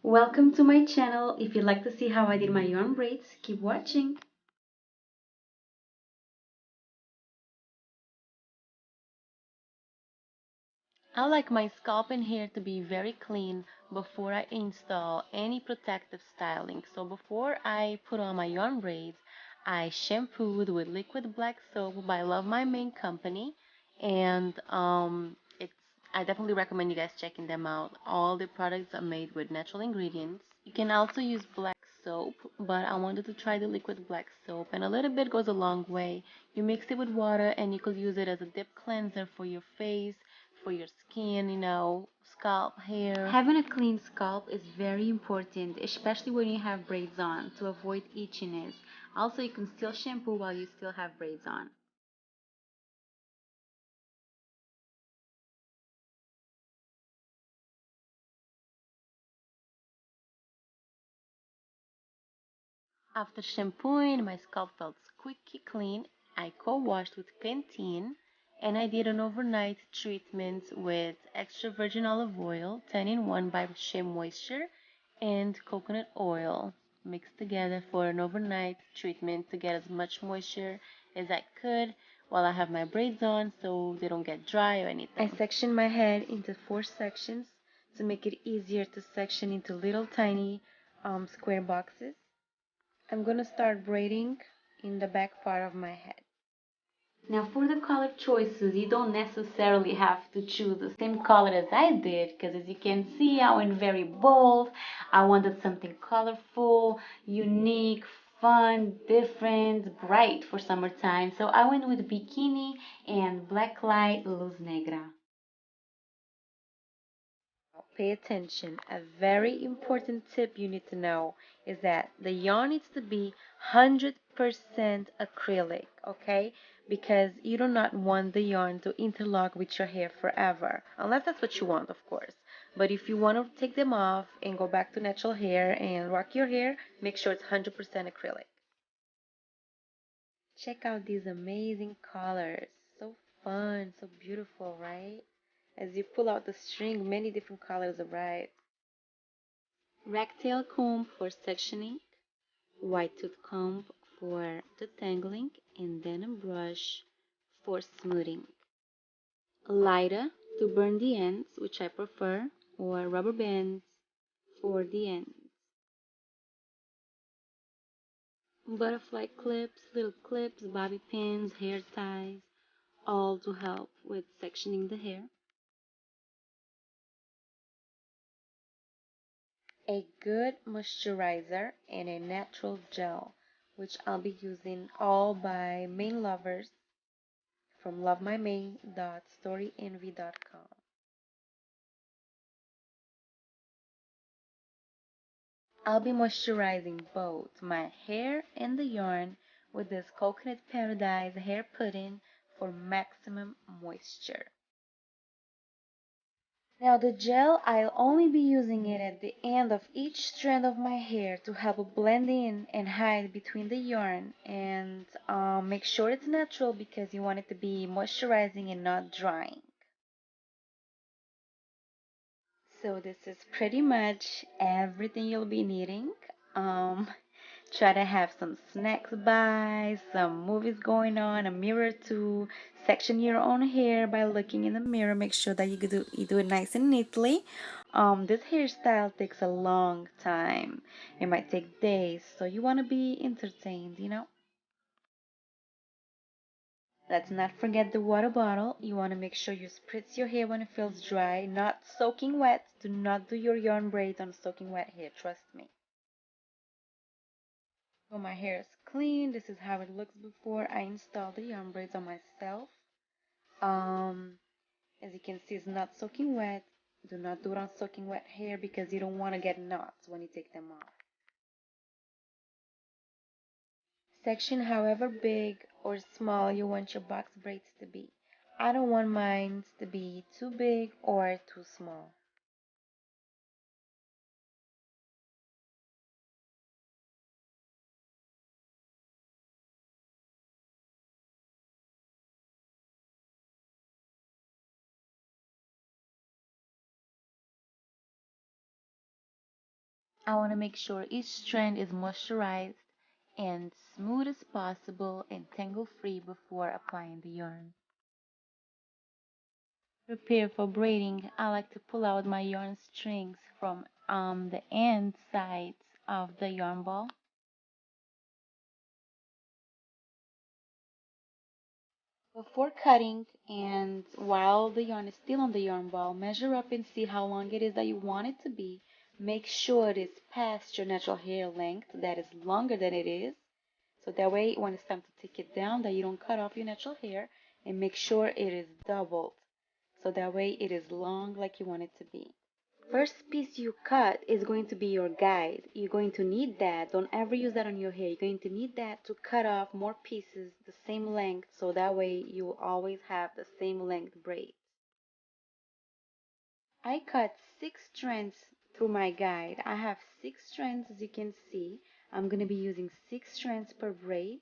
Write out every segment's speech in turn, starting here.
Welcome to my channel. If you'd like to see how I did my yarn braids, keep watching. I like my scalp and hair to be very clean before I install any protective styling. So before I put on my yarn braids, I shampooed with liquid black soap by Love My Main company, and it's I definitely recommend you guys checking them out. All the products are made with natural ingredients. You can also use black soap, but I wanted to try the liquid black soap, and a little bit goes a long way. You mix it with water, and you could use it as a deep cleanser for your face, for your skin, scalp, hair. Having a clean scalp is very important, especially when you have braids on, to avoid itchiness. Also, you can still shampoo while you still have braids on. After shampooing, my scalp felt squeaky clean. I co-washed with Pantene, and I did an overnight treatment with extra virgin olive oil, 10 in 1 by Shea Moisture, and coconut oil mixed together for an overnight treatment to get as much moisture as I could while I have my braids on so they don't get dry or anything. I sectioned my head into 4 sections to make it easier to section into little tiny square boxes. I'm gonna start braiding in the back part of my head. Now for the color choices, you don't necessarily have to choose the same color as I did, because as you can see, I went very bold. I wanted something colorful, unique, fun, different, bright for summertime. So I went with bikini and black light luz negra. Pay attention. A very important tip you need to know is that the yarn needs to be 100% acrylic, okay? Because you do not want the yarn to interlock with your hair forever, unless that's what you want, of course. But if you want to take them off and go back to natural hair and rock your hair, make sure it's 100% acrylic. Check out these amazing colors. So fun, so beautiful, right? As you pull out the string, many different colors arrive. Ragtail comb for sectioning, white tooth comb for detangling, and then a brush for smoothing. Lighter to burn the ends, which I prefer, or rubber bands for the ends. Butterfly clips, little clips, bobby pins, hair ties, all to help with sectioning the hair. A good moisturizer and a natural gel, which I'll be using all by Main Lovers from lovemymain.storyenvy.com. I'll be moisturizing both my hair and the yarn with this Coconut Paradise hair pudding for maximum moisture. Now the gel, I'll only be using it at the end of each strand of my hair to help it blend in and hide between the yarn, and make sure it's natural because you want it to be moisturizing and not drying. So this is pretty much everything you'll be needing. Um, Try to have some snacks by, some movies going on, a mirror to section your own hair by looking in the mirror. Make sure that you do it nice and neatly. This hairstyle takes a long time. It might take days, so you want to be entertained. Let's not forget the water bottle. You want to make sure you spritz your hair when it feels dry, not soaking wet. Do not do your yarn braids on soaking wet hair, trust me. When my hair is clean, this is how it looks before I install the yarn braids on myself. Um, as you can see, it's not soaking wet. Do not do it on soaking wet hair because you don't want to get knots when you take them off. Section however big or small you want your box braids to be. I don't want mine to be too big or too small. I want to make sure each strand is moisturized and smooth as possible and tangle free before applying the yarn. Prepare for braiding. I like to pull out my yarn strings from the end sides of the yarn ball. Before cutting and while the yarn is still on the yarn ball, measure up and see how long it is that you want it to be. Make sure it is past your natural hair length, that is longer than it is. So that way when it's time to take it down, that you don't cut off your natural hair, and make sure it is doubled. So that way it is long like you want it to be. First piece you cut is going to be your guide. You're going to need that. Don't ever use that on your hair. You're going to need that to cut off more pieces the same length, so that way you will always have the same length braid. I cut 6 strands through my guide. I have 6 strands, as you can see. I'm going to be using 6 strands per braid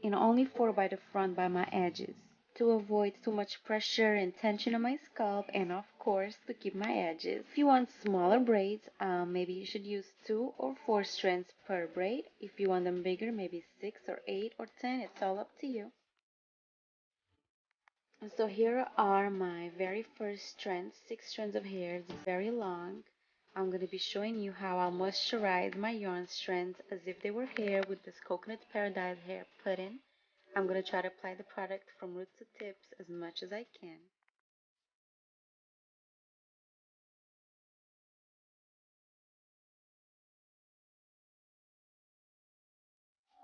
and only 4 by the front by my edges, to avoid too much pressure and tension on my scalp, and of course to keep my edges. If you want smaller braids, maybe you should use 2 or 4 strands per braid. If you want them bigger, maybe 6 or 8 or 10, it's all up to you. And so here are my very first strands, 6 strands of hair. It's very long. I'm going to be showing you how I'll moisturize my yarn strands as if they were hair with this coconut paradise hair pudding. I'm going to try to apply the product from roots to tips as much as I can.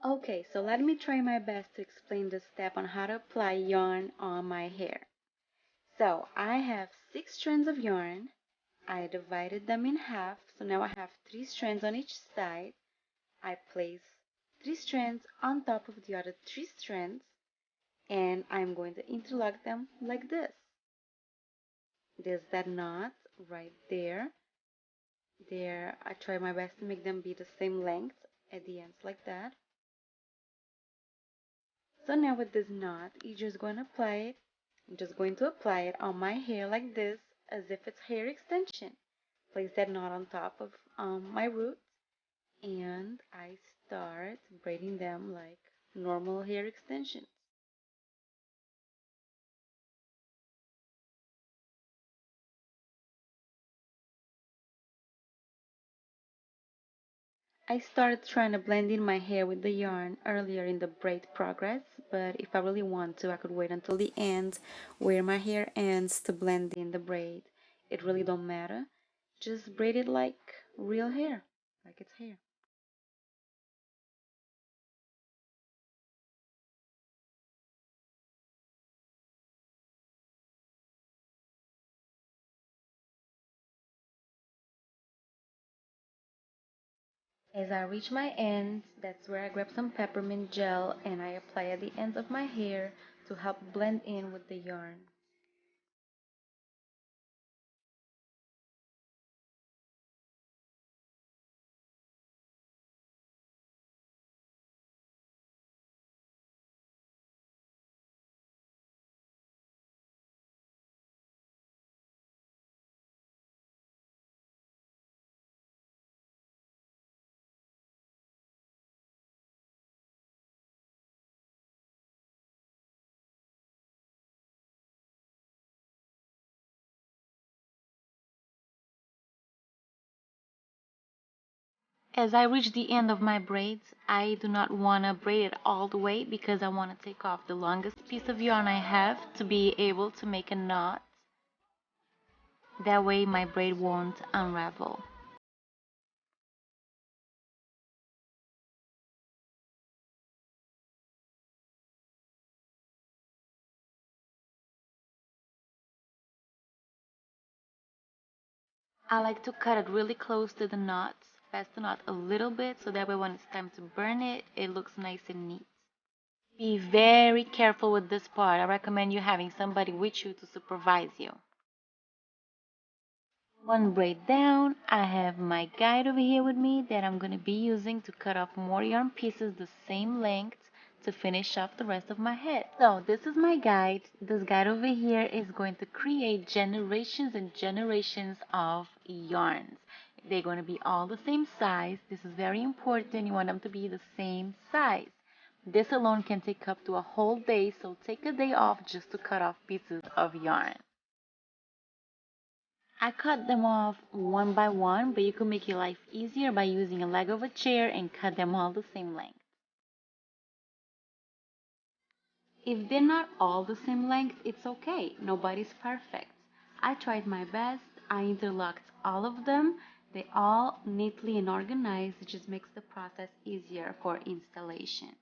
Okay, so let me try my best to explain this step on how to apply yarn on my hair. So I have 6 strands of yarn. I divided them in half, so now I have 3 strands on each side. I place 3 strands on top of the other 3 strands, and I'm going to interlock them like this. There's that knot right there. There, I try my best to make them be the same length at the ends like that. So now with this knot, you're just going to apply it. I'm just going to apply it on my hair like this, as if it's hair extension. Place that knot on top of my roots, and I start braiding them like normal hair extensions. I started trying to blend in my hair with the yarn earlier in the braid progress, but if I really want to, I could wait until the end where my hair ends to blend in the braid. It really don't matter. Just braid it like real hair, like it's hair. As I reach my ends, that's where I grab some peppermint gel and I apply at the ends of my hair to help blend in with the yarn. As I reach the end of my braids, I do not want to braid it all the way because I want to take off the longest piece of yarn I have to be able to make a knot. That way my braid won't unravel. I like to cut it really close to the knots, pass the knot a little bit so that way when it's time to burn it, it looks nice and neat. Be very careful with this part. I recommend you having somebody with you to supervise you. One braid down, I have my guide over here with me that I'm going to be using to cut off more yarn pieces the same length to finish off the rest of my head. So this is my guide. This guide over here is going to create generations and generations of yarns. They're going to be all the same size. This is very important. You want them to be the same size. This alone can take up to a whole day, so take a day off just to cut off pieces of yarn. I cut them off one by one, but you can make your life easier by using a leg of a chair and cut them all the same length. If they're not all the same length, it's okay. Nobody's perfect. I tried my best. I interlocked all of them. They all neatly and organized. It just makes the process easier for installation.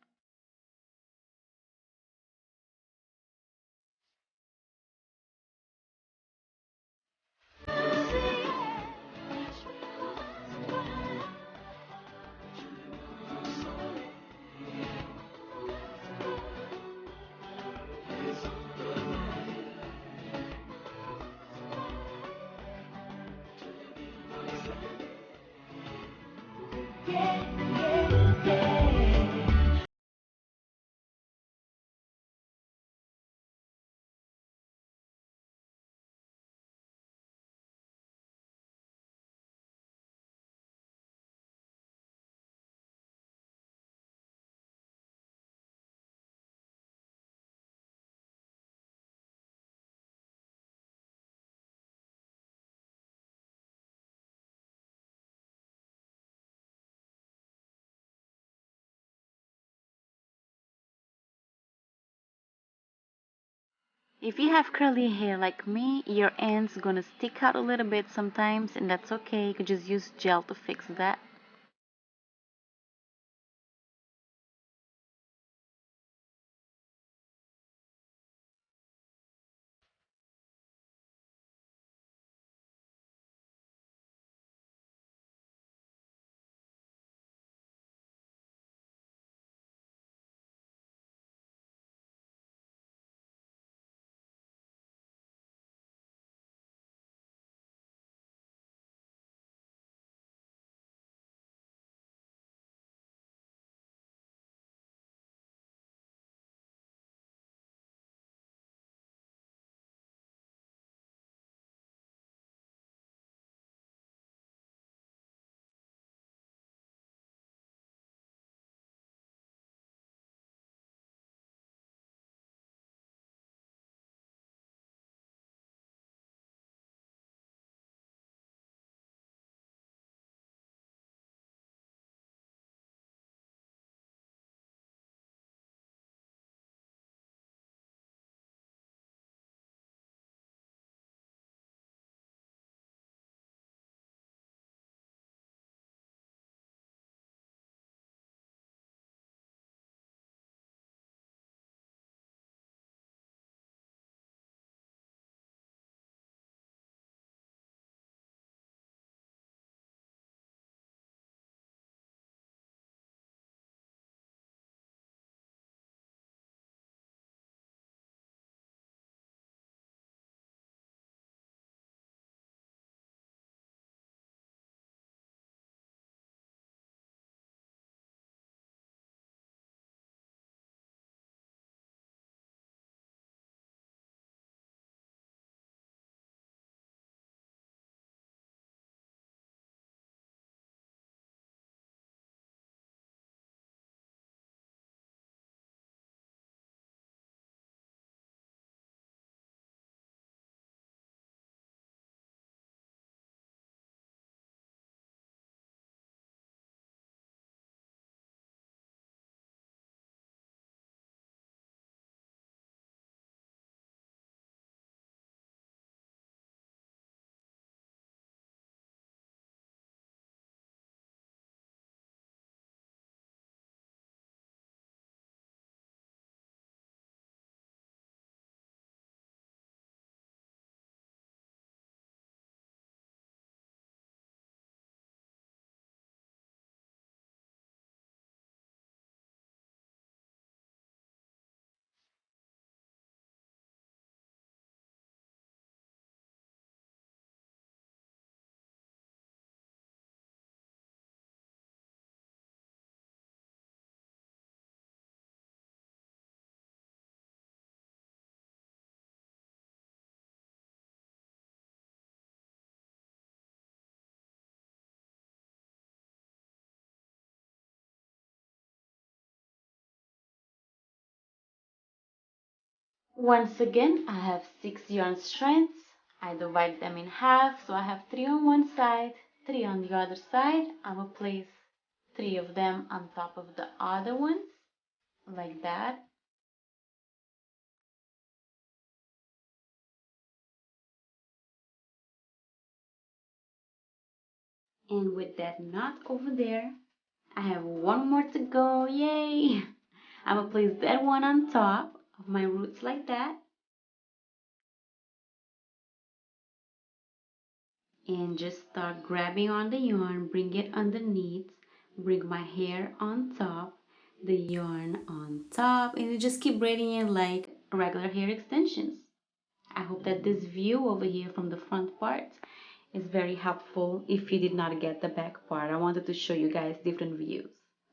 If you have curly hair like me, your ends gonna stick out a little bit sometimes, and that's okay. You can just use gel to fix that. Once again, I have 6 yarn strands. I divide them in half, so I have 3 on one side, 3 on the other side. I will place 3 of them on top of the other ones, like that. And with that knot over there, I have one more to go, yay! I'm gonna place that one on top of my roots like that. And just start grabbing on the yarn, bring it underneath, bring my hair on top, the yarn on top, and you just keep braiding it like regular hair extensions. I hope that this view over here from the front part is very helpful if you did not get the back part. I wanted to show you guys different views.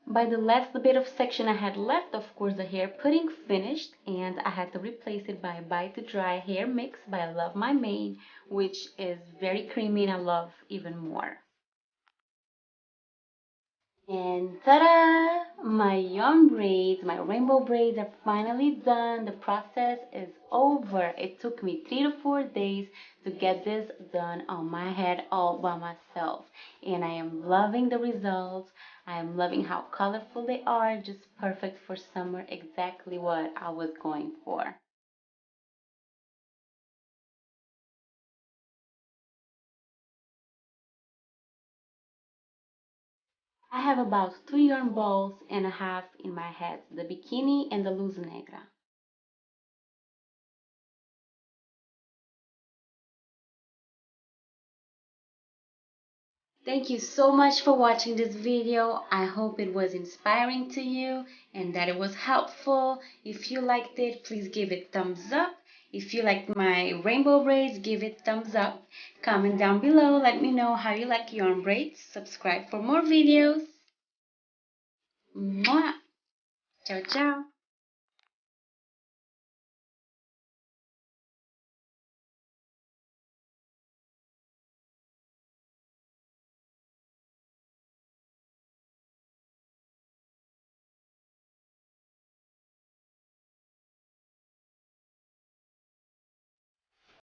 By the last bit of section I had left, of course, the hair pudding finished, and I had to replace it by a Buy to Dry hair mix by Love My Mane, which is very creamy and I love even more. And ta-da! My yarn braids, my rainbow braids are finally done. The process is over. It took me 3 to 4 days to get this done on my head all by myself. And I am loving the results. I am loving how colorful they are. Just perfect for summer. Exactly what I was going for. I have about 2 yarn balls and a half in my head. The bikini and the luz negra. Thank you so much for watching this video. I hope it was inspiring to you and that it was helpful. If you liked it, please give it thumbs up. If you liked my rainbow braids, give it thumbs up. Comment down below. Let me know how you like yarn braids. Subscribe for more videos. Mwah! Ciao, ciao.